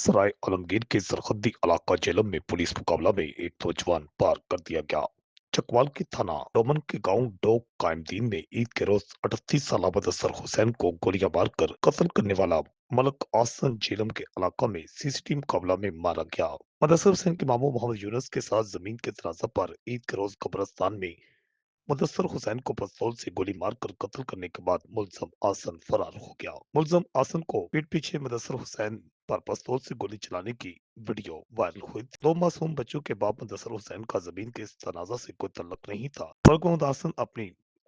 सराय आलमगीर के सरहदी इलाका जेलम में पुलिस मुकाबला में एक नौजवान पार कर दिया गया। चकवाल के थाना डोमन के गांव डोक कायमदीन में ईद के रोज 38 साल मुदस्सर हुसैन को गोलियां मारकर कत्ल करने वाला मलक आसन जेलम के इलाका में सीसीटीवी मुकाबला में मारा गया। मुदस्सर हुसैन के मामू मोहम्मद यूनुस के साथ जमीन के तनाजा पर ईद के रोज कब्रिस्तान में मुदस्सर हुसैन को पिस्तौल से गोली मारकर कत्ल करने के बाद मुलजम आसन फरार हो गया। मुलजम आसन को पीठ पीछे मुदस्सर हुसैन पर पिस्तौल से गोली चलाने की वीडियो वायरल हुई थी। दो मासूम बच्चों के बाप मुदस्सर हुसैन का जमीन के इस तनाजा से कोई तल्लुक नहीं था। मरहूम आसन अपनी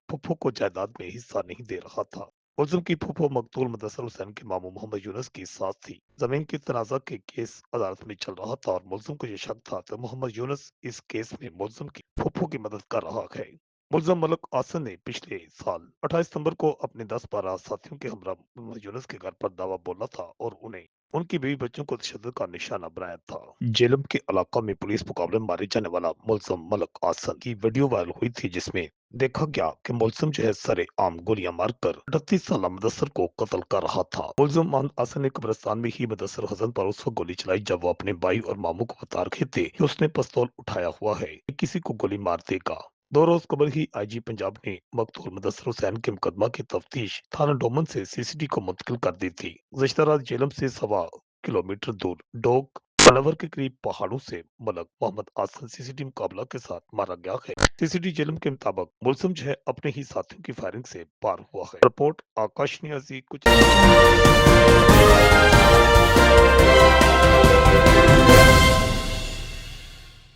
फुफ्फो को जायदाद में हिस्सा नहीं दे रहा था। मुलजिम की फुफ्फो मकतूल मुदस्सर हुसैन के मामू मोहम्मद यूनुस की साथ थी। जमीन के तनाजा के केस अदालत में चल रहा था और मुलजिम को यह शक था कि मोहम्मद यूनुस इस केस में मुलजिम की फुफ्फो की मदद कर रहा है। मुलजम मलक आसन ने पिछले साल 28 सितंबर को अपने 10-12 साथियों के हमरा मोहम्मद यूनुस के घर पर दावा बोला था और उन्हें उनकी बीवी बच्चों को तशद्दुद का निशाना बनाया था। जेलम के इलाका में पुलिस मुकाबले में मारे जाने वाला मुलजम मलक आसन की वीडियो वायरल हुई थी, जिसमें देखा गया कि मुलजिम जो है सरे आम गोलियां मारकर 38 साल मुदस्सर को कत्ल कर रहा था। मुलजिम आसन ने कब्रिस्तान में ही मुदस्सर हसन पर उस वक्त गोली चलाई जब वो अपने भाई और मामू को बता रहे थे कि उसने पिस्तौल उठाया हुआ है, किसी को गोली मार देगा। 2 रोज कबल ही आईजी पंजाब ने मकतूल मुदस्सर हुसैन के मुकदमा की तफ्तीश थाना डोमन से सीसीटी को मुंतकिल कर दी थी। गुज़श्ता रात जेलम से 1.25 किलोमीटर दूर डोक पनावर के करीब पहाड़ों से मलक मोहम्मद आसन सीसीटी मुकाबला के साथ मारा गया है। सीसीटी जेलम के मुताबिक मुलजिम जो है अपने ही साथियों की फायरिंग से पार हुआ है। रिपोर्ट आकाश न्याजी कुछ